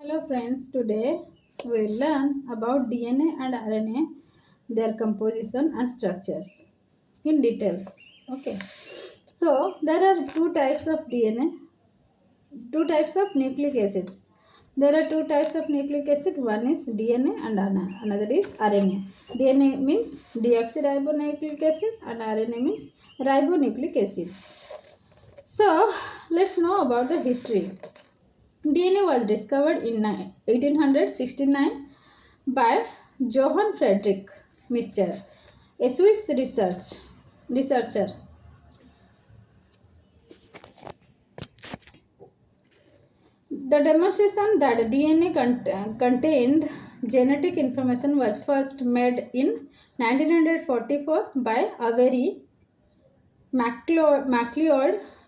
Hello friends, today we will learn about DNA and RNA, their composition and structures in details. Okay, so there are two types of DNA, two types of nucleic acids. There are two types of nucleic acid. One is DNA and another is RNA. DNA means deoxyribonucleic acid and RNA means ribonucleic acids. So let's know about the history. DNA was discovered in 1869 by Johann Friedrich Mister, a Swiss researcher. The demonstration that DNA contained genetic information was first made in 1944 by Avery, MacLeod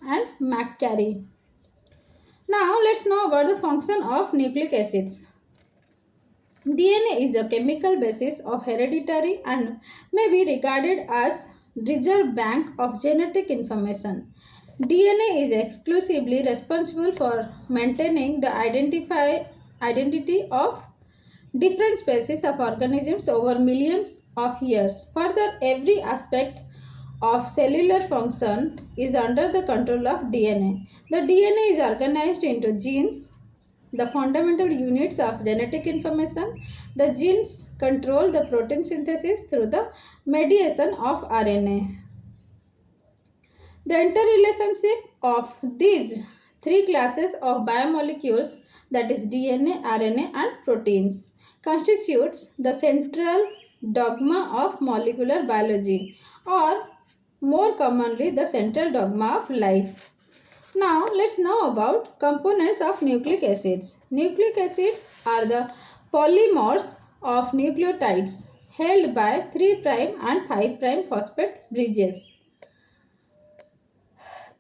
and McCarry. Now let's know about the function of nucleic acids. DNA is the chemical basis of hereditary and may be regarded as reserve bank of genetic information. DNA is exclusively responsible for maintaining the identity of different species of organisms over millions of years. Further, every aspect of cellular function is under the control of DNA. The DNA is organized into genes, the fundamental units of genetic information. The genes control the protein synthesis through the mediation of RNA. The interrelationship of these three classes of biomolecules, that is DNA, RNA and proteins, constitutes the central dogma of molecular biology, or more commonly the central dogma of life. Now let's know about components of nucleic acids. Nucleic acids are the polymers of nucleotides held by 3' and 5' phosphate bridges.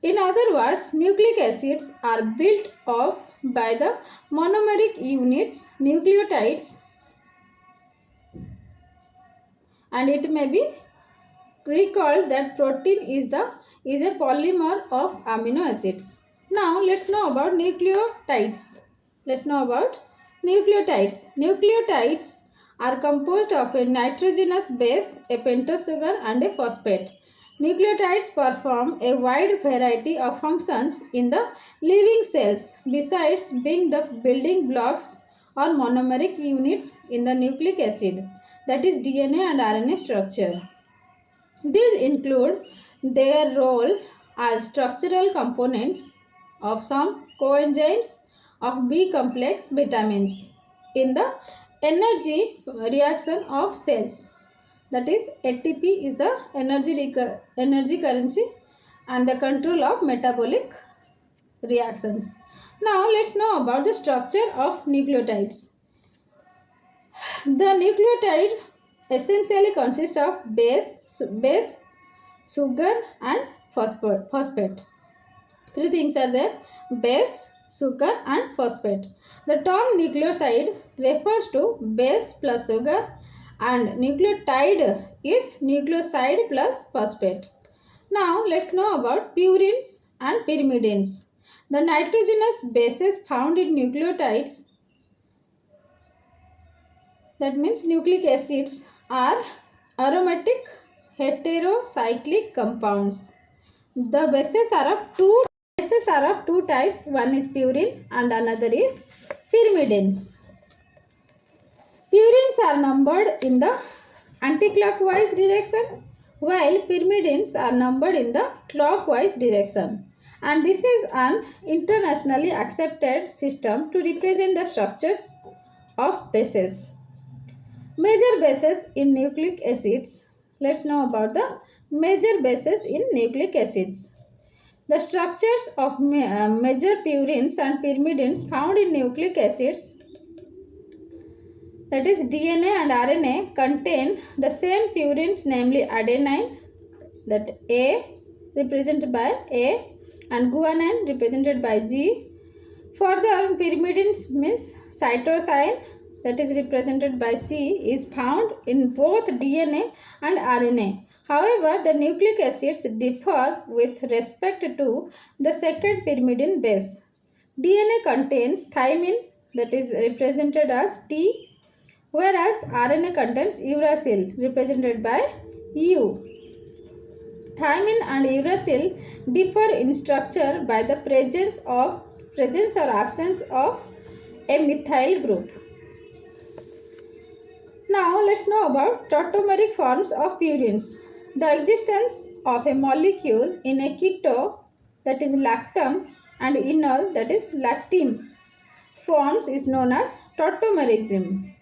In other words, nucleic acids are built up by the monomeric units nucleotides, and it may be recalled that protein is a polymer of amino acids. Now let's know about nucleotides. Let's know about nucleotides. Nucleotides are composed of a nitrogenous base, a pentose sugar and a phosphate. Nucleotides perform a wide variety of functions in the living cells besides being the building blocks or monomeric units in the nucleic acid, that is DNA and RNA structure. These include their role as structural components of some coenzymes of B complex vitamins in the energy reaction of cells. That is, ATP is the energy currency and the control of metabolic reactions. Now let's know about the structure of nucleotides. The nucleotide essentially consists of base, sugar and phosphate. Three things are there: base, sugar and phosphate. The term nucleoside refers to base plus sugar, and nucleotide is nucleoside plus phosphate. Now let's know about purines and pyrimidines. The nitrogenous bases found in nucleotides, that means nucleic acids, are aromatic heterocyclic compounds. The bases are of two types. One is purine and another is pyrimidines. Purines are numbered in the anticlockwise direction, while pyrimidines are numbered in the clockwise direction. And this is an internationally accepted system to represent the structures of bases. Major bases in nucleic acids. Let's know about the major bases in nucleic acids. The structures of major purines and pyrimidines found in nucleic acids, that is DNA and RNA, contain the same purines, namely adenine, that A represented by A, and guanine represented by G. Further, pyrimidines means cytosine, that is represented by C, is found in both DNA and RNA. However, the nucleic acids differ with respect to the second pyrimidine base. DNA contains thymine, that is represented as T, whereas RNA contains uracil represented by U. Thymine and uracil differ in structure by the presence or absence of a methyl group. Now let's know about tautomeric forms of purines. The existence of a molecule in a keto, that is lactam, and enol, that is lactine, forms is known as tautomerism.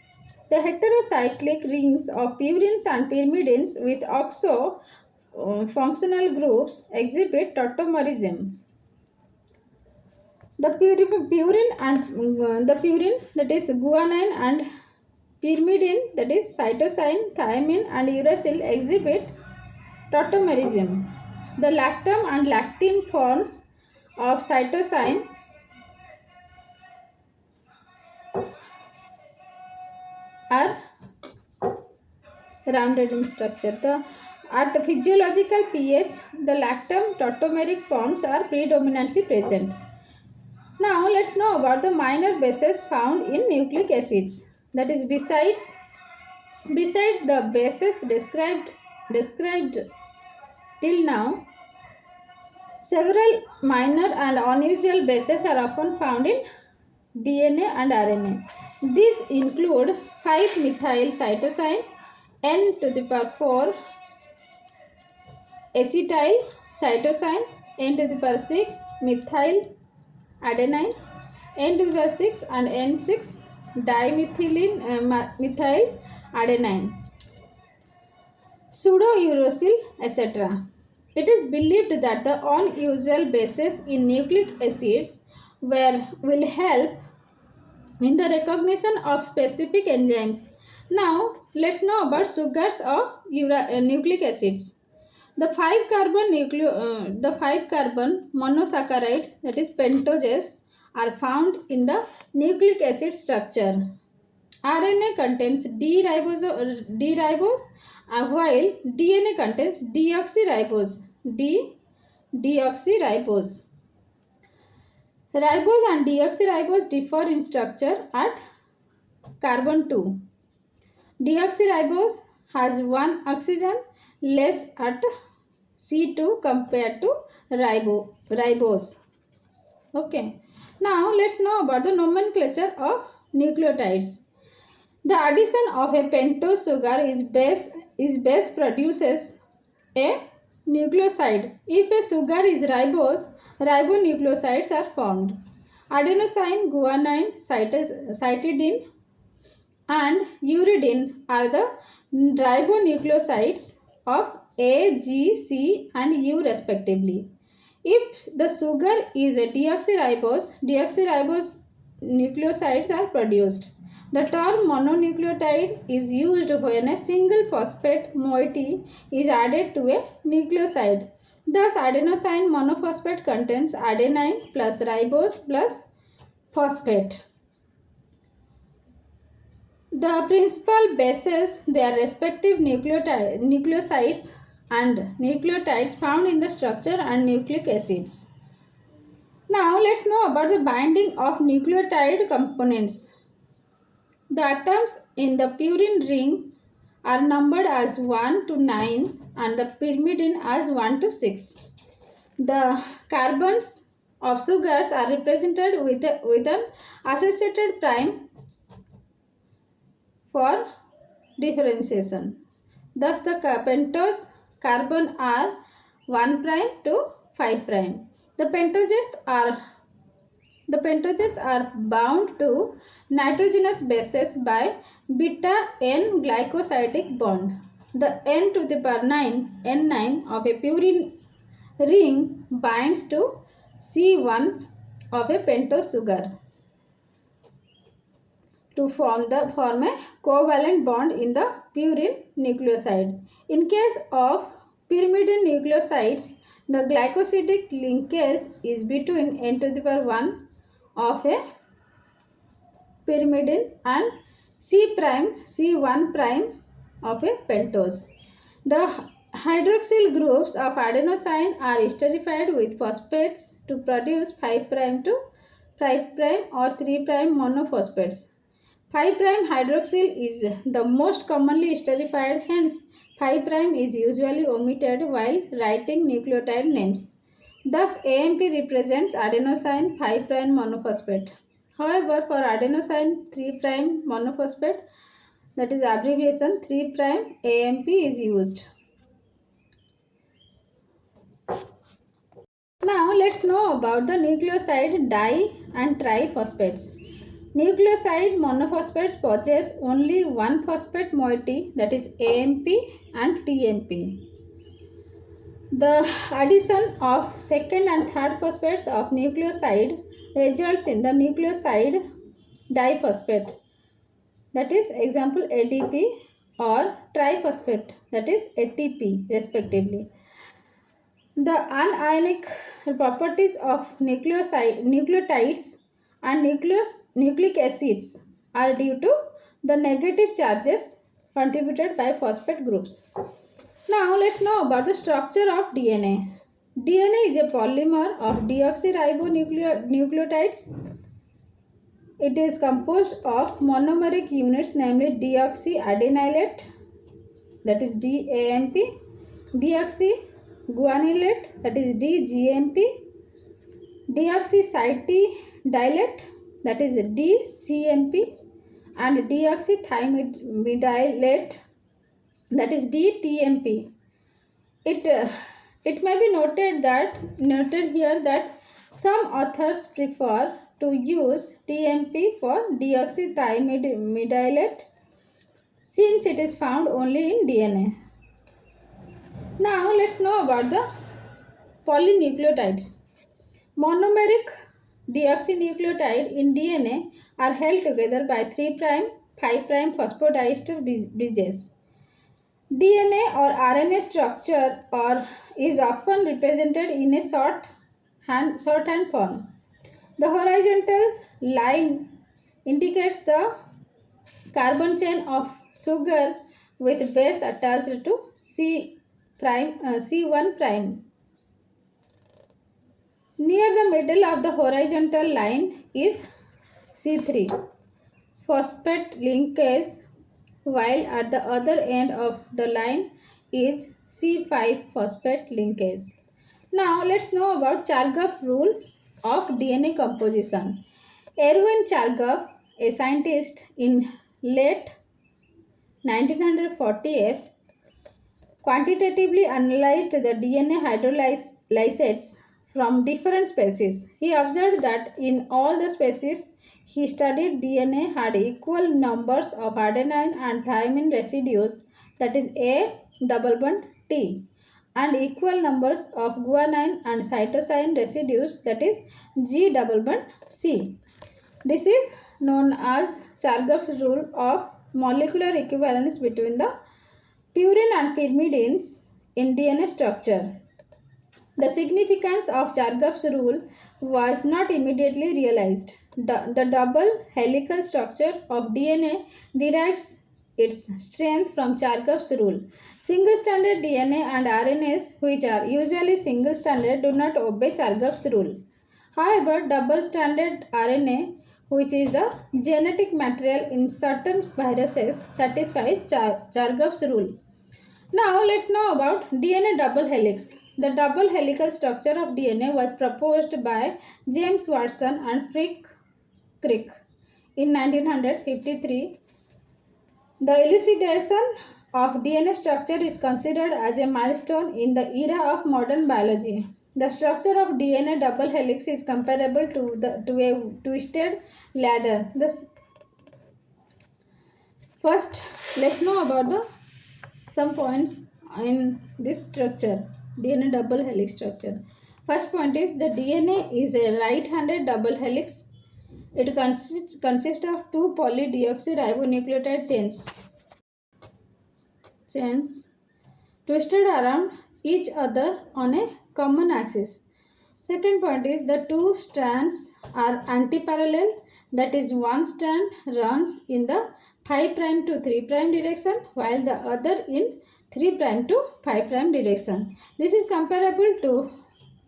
The heterocyclic rings of purines and pyrimidines with oxo functional groups exhibit tautomerism. The purine, that is guanine, and pyrimidine, that is cytosine, thymine, and uracil exhibit tautomerism. The lactam and lactine forms of cytosine are rounded in structure. At the physiological pH, the lactam tautomeric forms are predominantly present. Now let's know about the minor bases found in nucleic acids. That is, besides the bases described till now, several minor and unusual bases are often found in DNA and RNA. These include 5-methyl cytosine, N to the power 4 acetyl cytosine, N to the power 6 methyl adenine, N to the power 6 and N6 methyl adenine, pseudouracil, etc. It is believed that the unusual bases in nucleic acids will help in the recognition of specific enzymes. Now, let's know about sugars of nucleic acids. The 5-carbon monosaccharide, that is pentoses, are found in the nucleic acid structure. RNA contains D-ribose, while DNA contains deoxyribose. Deoxyribose. Ribose and deoxyribose differ in structure at carbon 2. Deoxyribose has one oxygen less at C2 compared to ribose. Okay. Now let's know about the nomenclature of nucleotides. The addition of a pentose sugar is base produces a nucleoside. If a sugar is ribose, ribonucleosides are formed. Adenosine, guanine, cytidine, and uridine are the ribonucleosides of A, G, C, and U respectively. If the sugar is a deoxyribose nucleosides are produced. The term mononucleotide is used when a single phosphate moiety is added to a nucleoside. Thus, adenosine monophosphate contains adenine plus ribose plus phosphate. The principal bases, their respective nucleosides and nucleotides found in the structure and nucleic acids. Now let's know about the binding of nucleotide components. The atoms in the purine ring are numbered as 1 to 9 and the pyrimidine as 1 to 6. The carbons of sugars are represented with an associated prime for differentiation. Thus the pentose carbon are 1 prime to 5 prime. The pentoses are bound to nitrogenous bases by beta N glycosidic bond. The N to the power 9 N9 of a purine ring binds to C1 of a pentose sugar to form a covalent bond in the purine nucleoside. In case of pyrimidine nucleosides, the glycosidic linkage is between N to the power 1 of a pyrimidine and C1 prime of a pentose. The hydroxyl groups of adenosine are esterified with phosphates to produce 5 prime to 5 prime or 3 prime monophosphates. 5 prime hydroxyl is the most commonly esterified, hence 5 prime is usually omitted while writing nucleotide names. Thus, AMP represents adenosine 5 prime monophosphate. However, for adenosine 3 prime monophosphate, that is abbreviation 3 prime AMP is used. Now let's know about the nucleoside di and triphosphates. Nucleoside monophosphates possess only one phosphate moiety, that is AMP and TMP. The addition of second and third phosphates of nucleoside results in the nucleoside diphosphate, that is example ADP, or triphosphate, that is ATP respectively. The anionic properties of nucleotides and nucleic acids are due to the negative charges contributed by phosphate groups. Now let's know about the structure of DNA. DNA is a polymer of deoxyribonucleotides. It is composed of monomeric units, namely deoxyadenylate, that is DAMP, deoxyguanylate, that is DGMP, deoxycytidylate, that is DCMP, and deoxythymidylate, that is DTMP. It may be noted here that some authors prefer to use TMP for deoxythymidylate since it is found only in DNA. Now let's know about the polynucleotides. Monomeric deoxynucleotide in DNA are held together by 3 prime 5 prime phosphodiester bridges. DNA or RNA structure is often represented in a shorthand form. The horizontal line indicates the carbon chain of sugar with base attached to C1 prime. Near the middle of the horizontal line is C3 phosphate linkage, while at the other end of the line is C5 phosphate linkage. Now let's know about Chargaff rule of DNA composition. Erwin Chargaff, a scientist in late 1940s, quantitatively analyzed the DNA hydrolysates from different species. He observed that in all the species he studied, DNA had equal numbers of adenine and thymine residues, that is A double bond T, and equal numbers of guanine and cytosine residues, that is G double bond C. This is known as Chargaff's rule of molecular equivalence between the purine and pyrimidines in DNA structure. The significance of Chargaff's rule was not immediately realized. The double helical structure of DNA derives its strength from Chargaff's rule. Single-stranded DNA and RNAs, which are usually single-stranded, do not obey Chargaff's rule. However, double-stranded RNA, which is the genetic material in certain viruses, satisfies Chargaff's rule. Now let's know about DNA double helix. The double helical structure of DNA was proposed by James Watson and Frick Crick in 1953. The elucidation of DNA structure is considered as a milestone in the era of modern biology. The structure of DNA double helix is comparable to a twisted ladder. First, let's know about some points in this structure, DNA double helix structure. First point is the DNA is a right-handed double helix. It consists of two polydeoxyribonucleotide chains twisted around each other on a common axis. Second point is the two strands are antiparallel, that is one strand runs in the 5 prime to 3 prime direction while the other in 3 prime to 5 prime direction. This is comparable to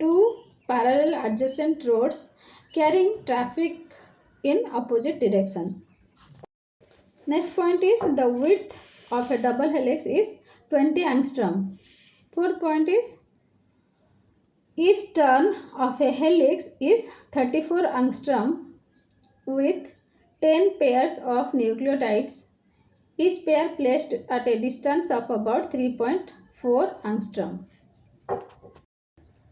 two parallel adjacent roads carrying traffic in opposite direction. Next point is the width of a double helix is 20 angstrom. Fourth point is each turn of a helix is 34 angstrom with 10 pairs of nucleotides, each pair placed at a distance of about 3.4 angstrom.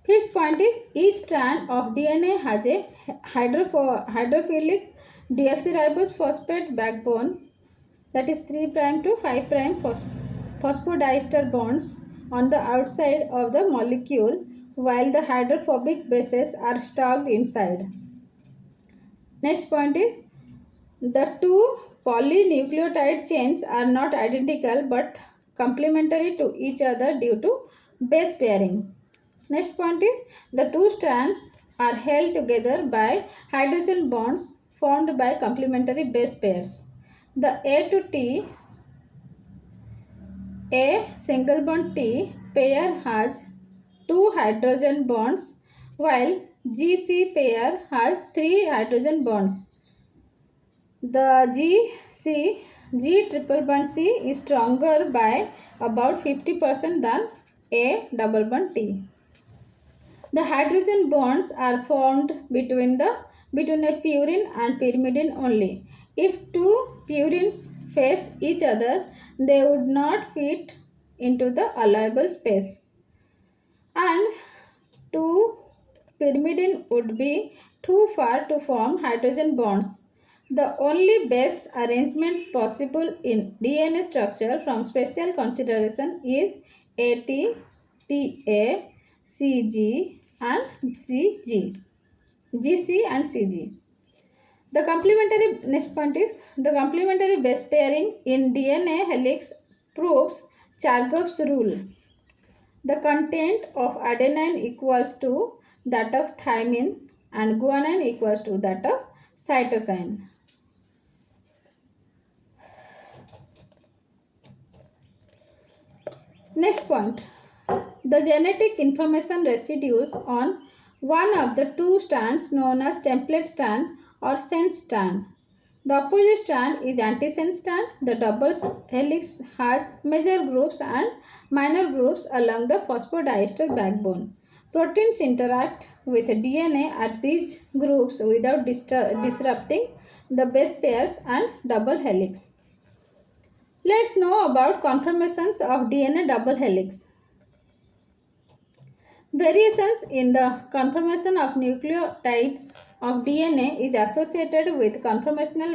Fifth point is each strand of DNA has a hydrophilic deoxyribose phosphate backbone, that is 3' to 5' phosphodiester bonds on the outside of the molecule, while the hydrophobic bases are stocked inside. Next point is the two polynucleotide chains are not identical but complementary to each other due to base pairing. Next point is the two strands are held together by hydrogen bonds formed by complementary base pairs. The A to T, A single bond T pair has 2 hydrogen bonds, while GC pair has 3 hydrogen bonds. The G triple bond C is stronger by about 50% than A double bond T. The hydrogen bonds are formed between a purine and pyrimidine only. If two purines face each other, they would not fit into the allowable space, and two pyrimidine would be too far to form hydrogen bonds. The only base arrangement possible in DNA structure from special consideration is AT, TA, CG and CG, GC and CG. The complementary next point is the complementary base pairing in DNA helix proves Chargaff's rule. The content of adenine equals to that of thymine and guanine equals to that of cytosine. Next point, the genetic information residues on one of the two strands known as template strand or sense strand. The opposite strand is antisense strand. The double helix has major groups and minor groups along the phosphodiester backbone. Proteins interact with DNA at these groups without disrupting the base pairs and double helix. Let's know about conformations of DNA double helix. Variations in the conformation of nucleotides of DNA is associated with conformational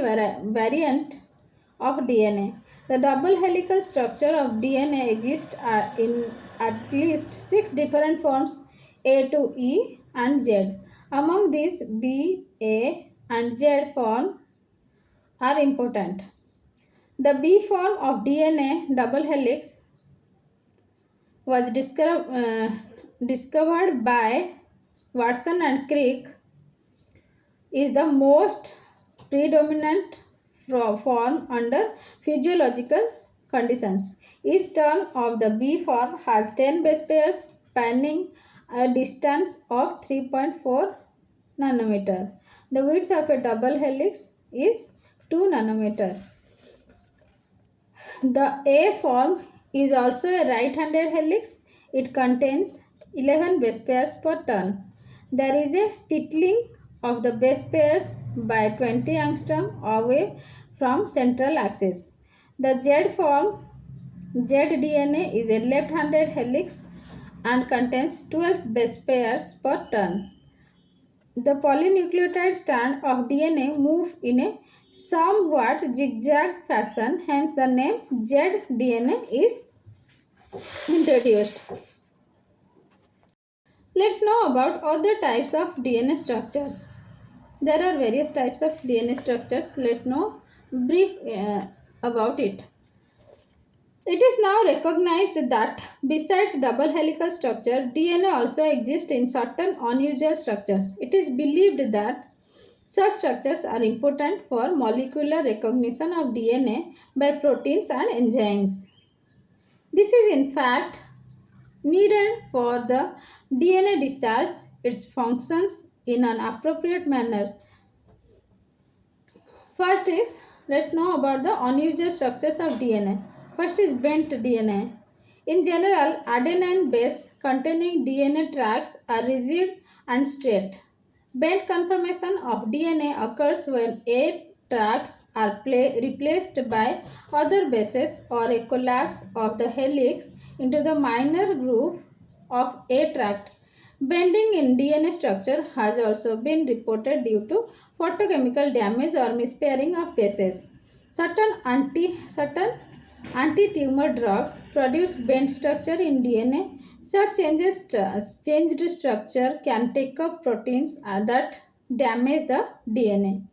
variant of DNA. The double helical structure of DNA exists in at least 6 different forms A to E and Z. Among these, B, A and Z forms are important. The B form of DNA double helix was discovered by Watson and Crick, is the most predominant form under physiological conditions. Each turn of the B form has 10 base pairs spanning a distance of 3.4 nanometer. The width of a double helix is 2 nanometer. The A form is also a right-handed helix. It contains 11 base pairs per turn. There is a tilting of the base pairs by 20 angstrom away from central axis. The Z form, ZDNA, is a left-handed helix and contains 12 base pairs per turn. The polynucleotide strand of DNA move in a somewhat zigzag fashion, hence the name ZDNA is introduced. Let's know about other types of DNA structures. There are various types of DNA structures. Let's know brief about it. It is now recognized that besides double helical structure, DNA also exists in certain unusual structures. It is believed that such structures are important for molecular recognition of DNA by proteins and enzymes. This is in fact needed for the DNA discharge. Its functions in an appropriate manner. First is, let's know about the unusual structures of DNA. First is bent DNA. In general, adenine base containing DNA tracks are rigid and straight. Bent conformation of DNA occurs when A tracks are replaced by other bases or a collapse of the helix into the minor groove of A tract. Bending in DNA structure has also been reported due to photochemical damage or mispairing of bases. Certain anti-tumor drugs produce bent structure in DNA. Such changed structure can take up proteins that damage the DNA.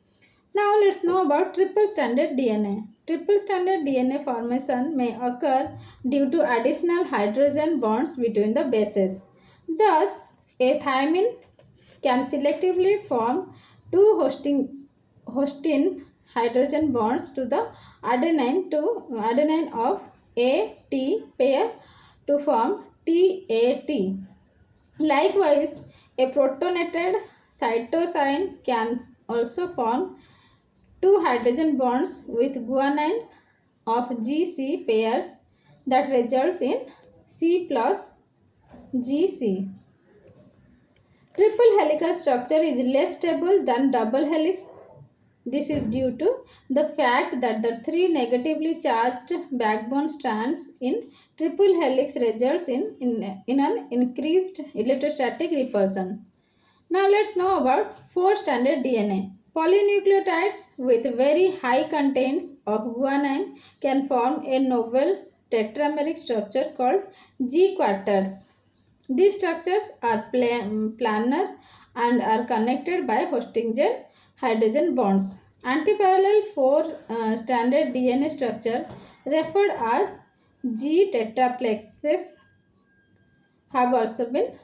Now let's know about triple stranded DNA. Triple stranded DNA formation may occur due to additional hydrogen bonds between the bases. Thus, a thymine can selectively form two hosting hydrogen bonds to the adenine of A T pair to form TAT. Likewise, a protonated cytosine can also form two hydrogen bonds with guanine of GC pairs that results in C plus GC. Triple helical structure is less stable than double helix. This is due to the fact that the three negatively charged backbone strands in triple helix results in an increased electrostatic repulsion. Now let's know about four-stranded DNA. Polynucleotides with very high contents of guanine can form a novel tetrameric structure called G-quarters. These structures are planar and are connected by hosting hydrogen bonds. Antiparallel four-stranded DNA structure referred as G-tetraplexes have also been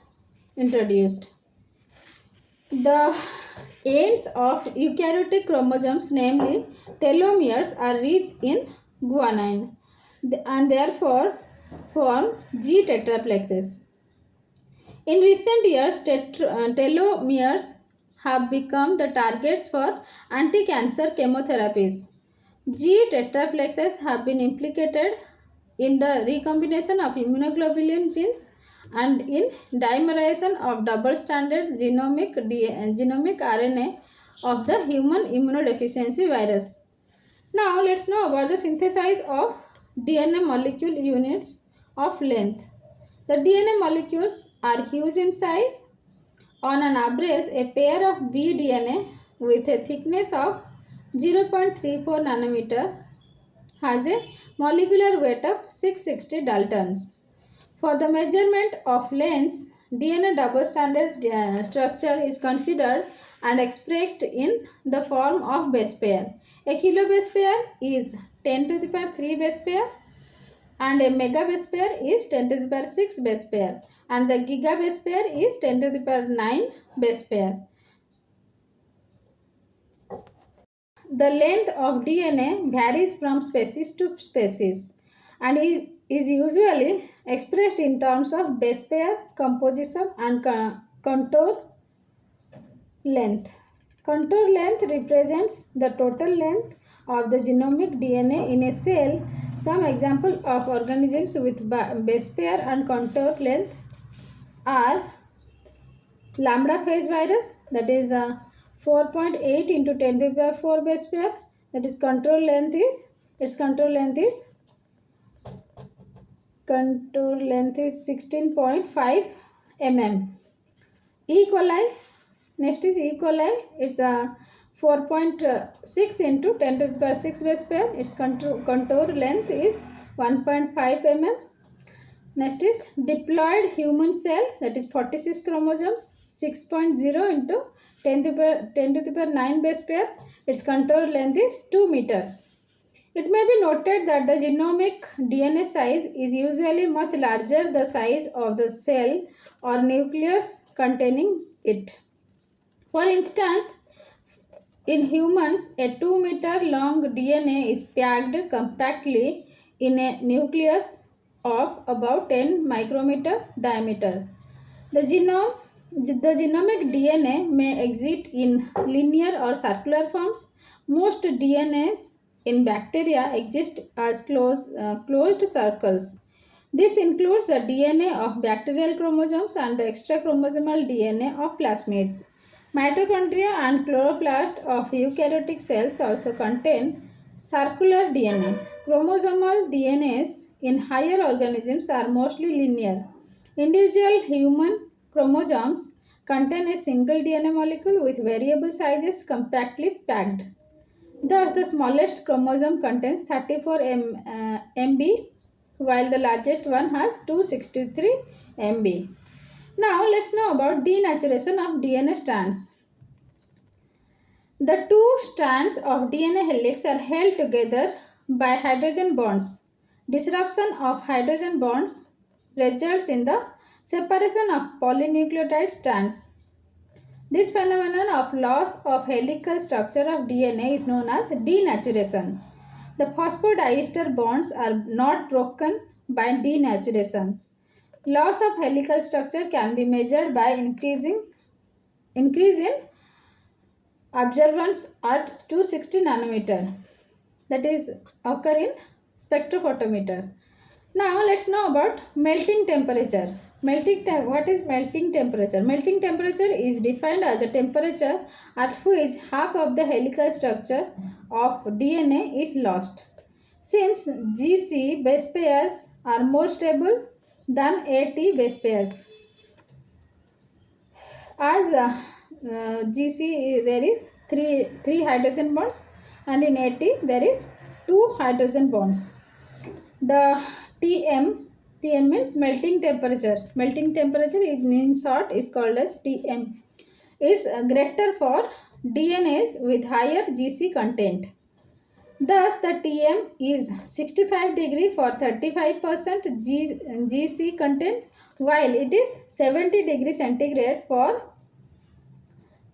introduced. The ends of eukaryotic chromosomes, namely telomeres, are rich in guanine and therefore form G tetraplexes. In recent years, telomeres have become the targets for anti-cancer chemotherapies. G tetraplexes have been implicated in the recombination of immunoglobulin genes and in dimerization of double-stranded genomic RNA of the human immunodeficiency virus. Now let's know about the synthesis of DNA molecule units of length. The DNA molecules are huge in size. On an average, a pair of B DNA with a thickness of 0.34 nanometer has a molecular weight of 660 daltons. For the measurement of lengths, DNA double-stranded structure is considered and expressed in the form of base pair. A kilobase pair is 10 to the power 3 base pair and a megabase pair is 10 to the power 6 base pair and the gigabase pair is 10 to the power 9 base pair. The length of DNA varies from species to species and is usually expressed in terms of base pair, composition and contour length. Contour length represents the total length of the genomic DNA in a cell. Some examples of organisms with base pair and contour length are lambda phage virus, that is 4.8 into 10 to the power 4 base pair, that is contour length is 16.5 mm. E. coli, next is E. coli, it's a 4.6 into 10 to the power 6 base pair, its contour length is 1.5 mm. Next is diploid human cell, that is 46 chromosomes, 6.0 into 10 to the power 9 base pair, its contour length is 2 meters. It may be noted that the genomic DNA size is usually much larger the size of the cell or nucleus containing it. For instance, in humans, a 2-meter long DNA is packed compactly in a nucleus of about 10 micrometer diameter. The genome The genomic DNA may exist in linear or circular forms. Most DNAs in bacteria exist as closed circles. This includes the DNA of bacterial chromosomes and the extrachromosomal DNA of plasmids. Mitochondria and chloroplast of eukaryotic cells also contain circular DNA. Chromosomal DNAs in higher organisms are mostly linear. Individual human chromosomes contain a single DNA molecule with variable sizes compactly packed. Thus, the smallest chromosome contains 34 MB, while the largest one has 263 MB. Now, let's know about denaturation of DNA strands. The two strands of DNA helix are held together by hydrogen bonds. Disruption of hydrogen bonds results in the separation of polynucleotide strands. This phenomenon of loss of helical structure of DNA is known as denaturation. The phosphodiester bonds are not broken by denaturation. Loss of helical structure can be measured by increase in observance at 260 nanometer, that is occur in spectrophotometer. Now let's know about melting temperature. What is melting temperature? Melting temperature is defined as a temperature at which half of the helical structure of DNA is lost. Since GC base pairs are more stable than AT base pairs, as GC there is three hydrogen bonds, and in AT there is two hydrogen bonds. The Tm means melting temperature. Melting temperature is in short is called as Tm. Is greater for DNAs with higher GC content. Thus, the Tm is 65 degree for 35% GC content, while it is 70 degree centigrade for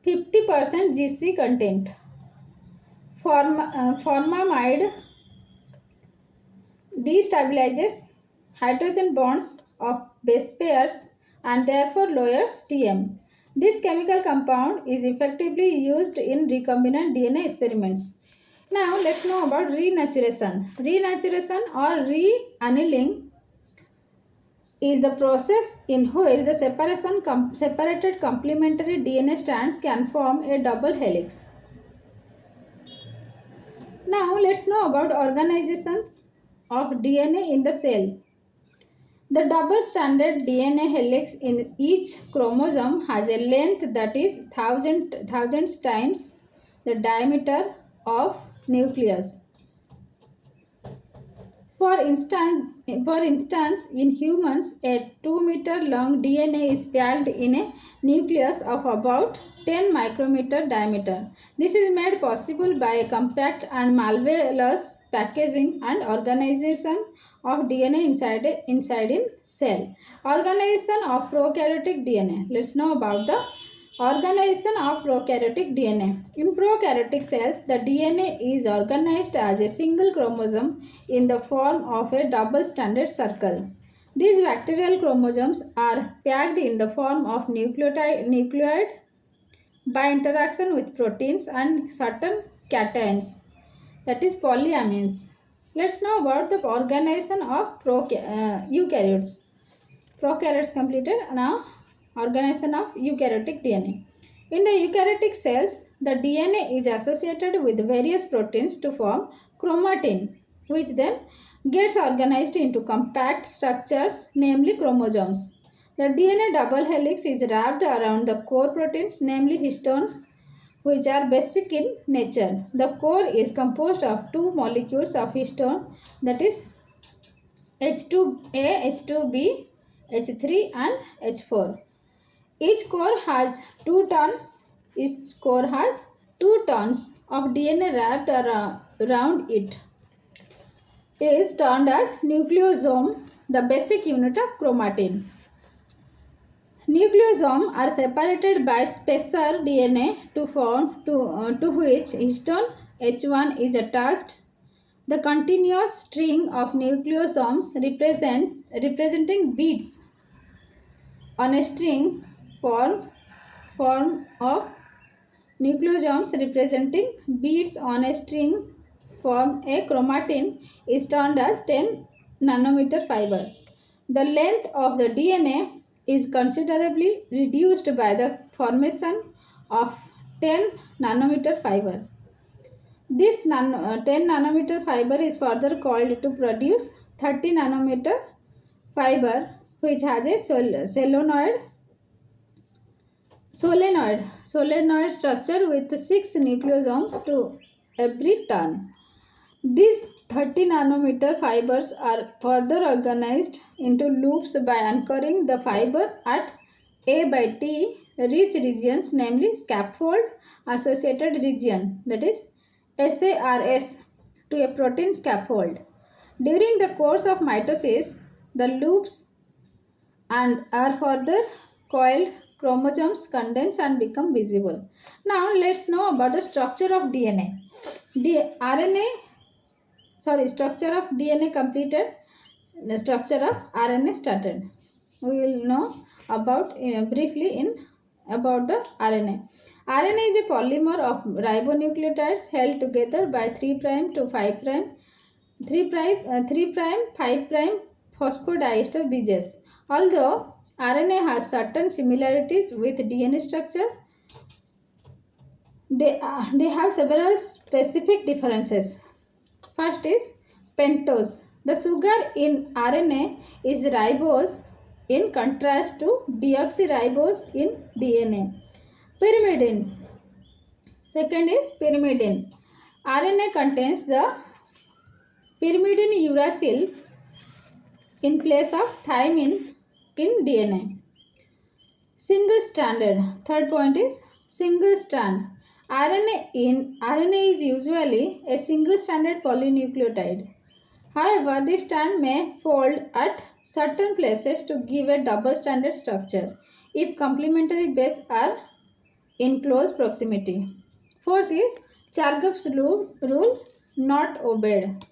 50% GC content. Formamide destabilizes hydrogen bonds of base pairs and therefore lowers Tm. This chemical compound is effectively used in recombinant DNA experiments. Now let's know about renaturation. Renaturation or re-annealing is the process in which the separated complementary DNA strands can form a double helix. Now let's know about organizations of DNA in the cell. The double-stranded DNA helix in each chromosome has a length that is thousands times the diameter of nucleus. For instance, in humans, a 2-meter long DNA is packed in a nucleus of about 10 micrometer diameter. This is made possible by a compact and marvelous packaging and organization of DNA inside in cell. Organization of prokaryotic DNA. Let's know about the organization of prokaryotic DNA. In prokaryotic cells, the DNA is organized as a single chromosome in the form of a double-stranded circle. These bacterial chromosomes are packed in the form of nucleoid by interaction with proteins and certain cations, that is polyamines. Let's know about the organization of eukaryotes. Prokaryotes completed. Now organization of eukaryotic DNA. In the eukaryotic cells, the DNA is associated with various proteins to form chromatin, which then gets organized into compact structures, namely chromosomes. The DNA double helix is wrapped around the core proteins, namely histones, which are basic in nature. The core is composed of two molecules of histone, that is H2A, H2B, H3 and H4. Each core has 2 tons. Each core has 2 tons of DNA wrapped around it. It is termed as nucleosome, the basic unit of chromatin. Nucleosomes are separated by spacer DNA to which histone H1 is attached. The continuous string of nucleosomes representing beads on a string form of nucleosomes representing beads on a string form a chromatin is termed as 10 nanometer fiber. The length of the DNA is considerably reduced by the formation of 10 nanometer fiber. This 10 nanometer fiber is further called to produce 30 nanometer fiber, which has a solenoid structure with 6 nucleosomes to every turn. These 30 nanometer fibers are further organized into loops by anchoring the fiber at A by T rich regions, namely scaffold associated region, that is SARS, to a protein scaffold. During the course of mitosis, the loops and are further coiled, chromosomes condense and become visible. Now let's know about the structure of DNA. Structure of DNA completed, the structure of RNA started. We will know about briefly in about the RNA. RNA is a polymer of ribonucleotides held together by 3' to 5', 5' phosphodiester bridges. Although RNA has certain similarities with DNA structure, they have several specific differences. First is pentose. The sugar in RNA is ribose in contrast to deoxyribose in DNA. Pyrimidine. Second is pyrimidine. RNA contains the pyrimidine uracil in place of thymine in DNA. Single stranded. Third point is single strand. RNA is usually a single stranded polynucleotide. However, this strand may fold at certain places to give a double stranded structure if complementary bases are in close proximity. Fourth is Chargaff's rule not obeyed.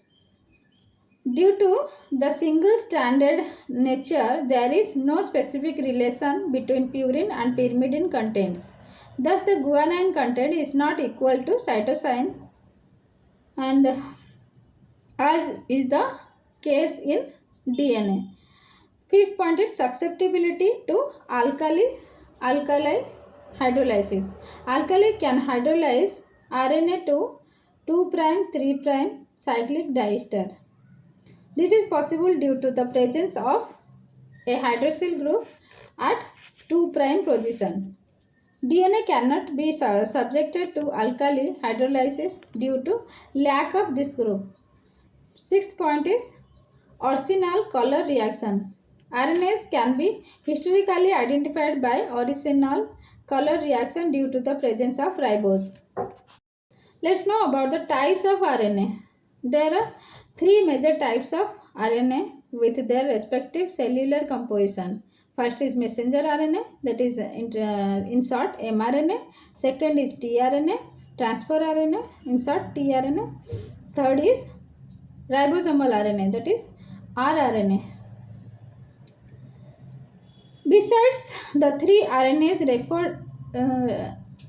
Due to the single-stranded nature, there is no specific relation between purine and pyrimidine contents. Thus, the guanine content is not equal to cytosine, and as is the case in DNA. Fifth point is susceptibility to alkali hydrolysis. Alkali can hydrolyze RNA to 2', 3' cyclic diester. This is possible due to the presence of a hydroxyl group at 2' position. DNA cannot be subjected to alkali hydrolysis due to lack of this group. Sixth point is original color reaction. RNAs can be historically identified by original color reaction due to the presence of ribose. Let's know about the types of RNA. There are three major types of RNA with their respective cellular composition. First is messenger RNA, that is in short mRNA. Second is tRNA, transfer RNA, in short tRNA. Third is ribosomal RNA, that is rRNA. Besides the three RNAs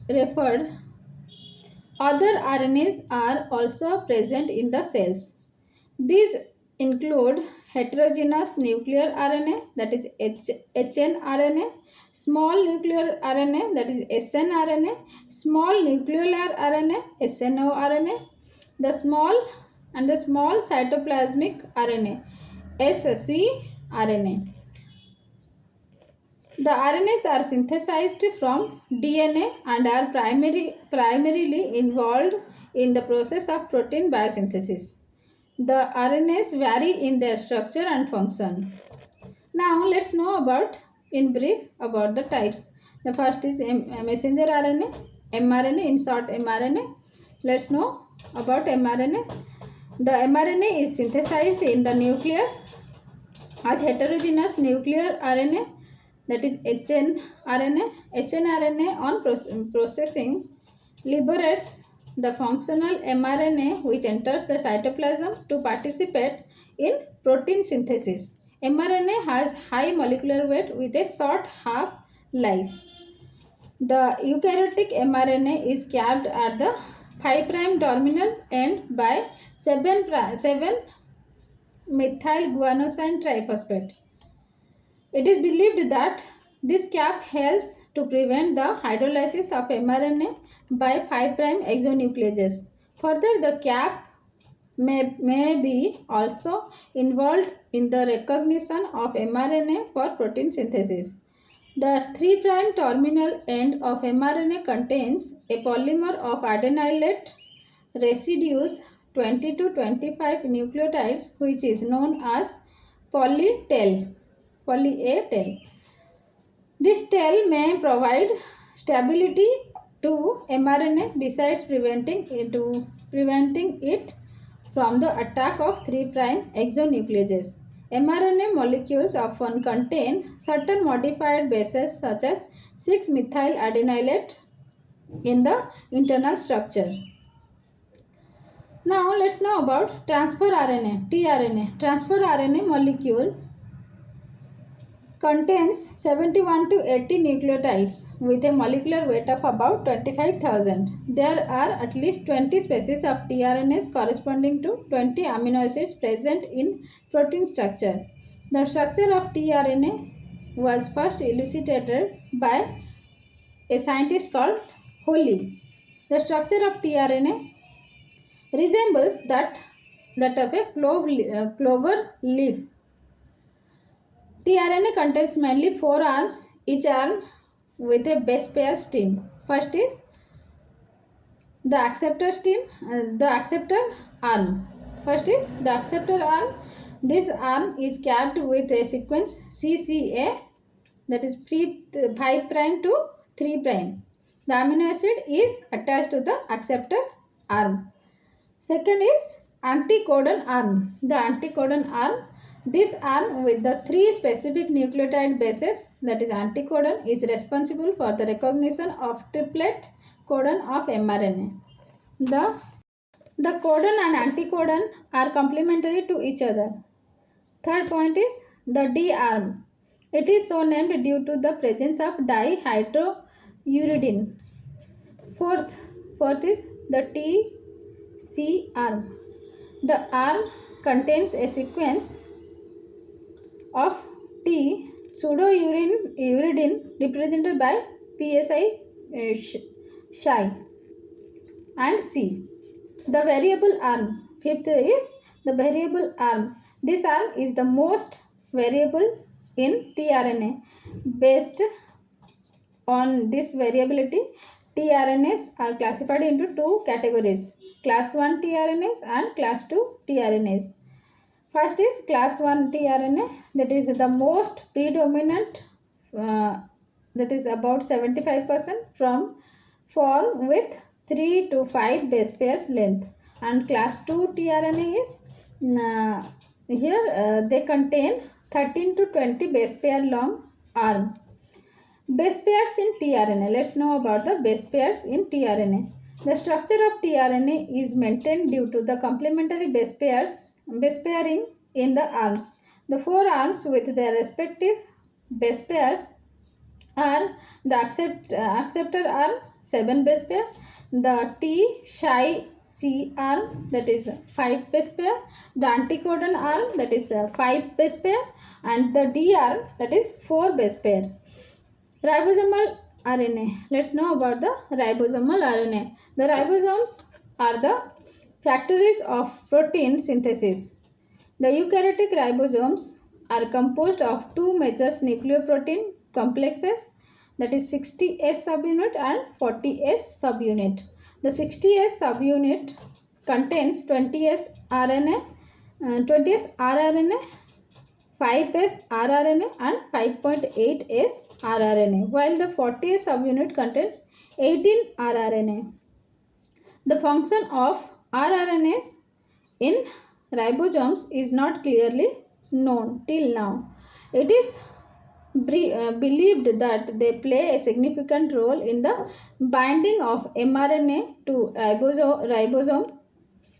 referred, other RNAs are also present in the cells. These include heterogeneous nuclear RNA, that is hnRNA, small nuclear RNA, that is snRNA, small nucleolar RNA, snORNA, the small cytoplasmic RNA, scRNA. The RNAs are synthesized from DNA and are primarily involved in the process of protein biosynthesis. The RNAs vary in their structure and function. Now let's know in brief about the types. The first is messenger RNA, mRNA, in short mRNA. Let's know about mRNA. The mRNA is synthesized in the nucleus as heterogeneous nuclear RNA, that is hnRNA. hnRNA on processing liberates the functional mRNA which enters the cytoplasm to participate in protein synthesis. mRNA has high molecular weight with a short half-life. The eukaryotic mRNA is capped at the 5' terminal end by 7-methyl-guanosine triphosphate. It is believed that this cap helps to prevent the hydrolysis of mRNA by 5' exonucleases. Further, the cap may be also involved in the recognition of mRNA for protein synthesis. The 3' terminal end of mRNA contains a polymer of adenylate residues 20 to 25 nucleotides, which is known as poly-A tail. This tail may provide stability to mRNA besides preventing it from the attack of 3' exonucleases. mRNA molecules often contain certain modified bases such as 6-methyl-adenylate in the internal structure. Now let's know about transfer RNA, tRNA. Transfer RNA molecule contains 71 to 80 nucleotides with a molecular weight of about 25,000. There are at least 20 species of tRNAs corresponding to 20 amino acids present in protein structure. The structure of tRNA was first elucidated by a scientist called Holly. The structure of tRNA resembles that of a clover leaf. tRNA contains mainly 4 arms, each arm with a base pair stem. First is the acceptor arm. First is the acceptor arm. This arm is capped with a sequence CCA, that is 5' to 3'. The amino acid is attached to the acceptor arm. Second is anticodon arm. The anticodon arm. This arm with the 3 specific nucleotide bases, that is anticodon, is responsible for the recognition of triplet codon of mRNA. The codon and anticodon are complementary to each other. Third point is the D arm. It is so named due to the presence of dihydrouridine. Fourth is the TC arm. The arm contains a sequence of T pseudouridine represented by psi psi and C. The variable arm. Fifth is the variable arm. This arm is the most variable in tRNA. Based on this variability, tRNAs are classified into 2 categories: class 1 tRNAs and class 2 tRNAs. First is class 1 tRNA, that is the most predominant, that is about 75% form with 3 to 5 base pairs length. And class 2 tRNA is, they contain 13 to 20 base pair long arm. Base pairs in tRNA. Let's know about the base pairs in tRNA. The structure of tRNA is maintained due to the complementary base pairing in the arms. The 4 arms with their respective base pairs are the acceptor arm, 7 base pair, the T-psi-C arm, that is 5 base pair, the anticodon arm, that is 5 base pair, and the D arm, that is 4 base pair. Ribosomal RNA. Let's know about the ribosomal RNA. The ribosomes are the factories of protein synthesis. The eukaryotic ribosomes are composed of 2 major nucleoprotein complexes, that is 60S subunit and 40S subunit. The 60S subunit contains 20S rRNA, 5S rRNA and 5.8S rRNA, while the 40S subunit contains 18 rRNA. The function of rRNAs in ribosomes is not clearly known till now. It is believed that they play a significant role in the binding of mRNA to ribosome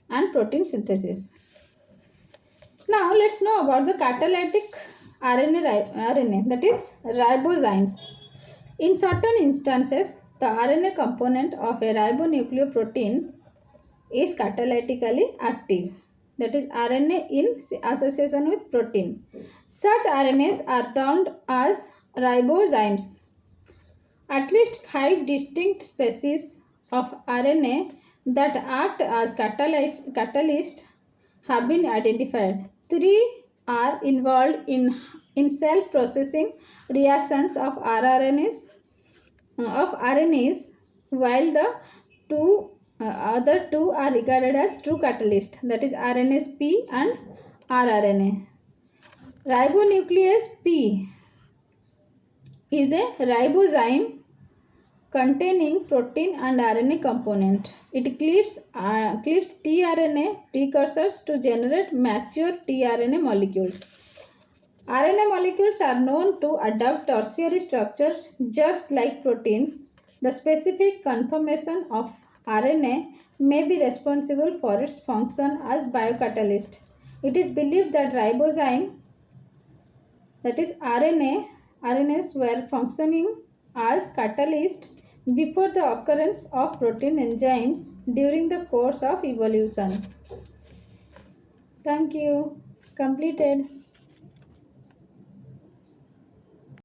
and protein synthesis. Now let's know about the catalytic RNA, that is ribozymes. In certain instances, the RNA component of a ribonucleoprotein is catalytically active. That is RNA in association with protein. Such RNAs are termed as ribozymes. At least 5 distinct species of RNA that act as catalysts have been identified. 3 are involved in cell processing reactions of RNAs, while the two other two are regarded as true catalysts, that is RNase P and rRNA. Ribonuclease P is a ribozyme containing protein and RNA component. It cleaves tRNA precursors to generate mature tRNA molecules. RNA molecules are known to adopt tertiary structure just like proteins. The specific conformation of RNA may be responsible for its function as biocatalyst. It is believed that ribozyme, that is RNAs were functioning as catalyst before the occurrence of protein enzymes during the course of evolution. Thank you. Completed.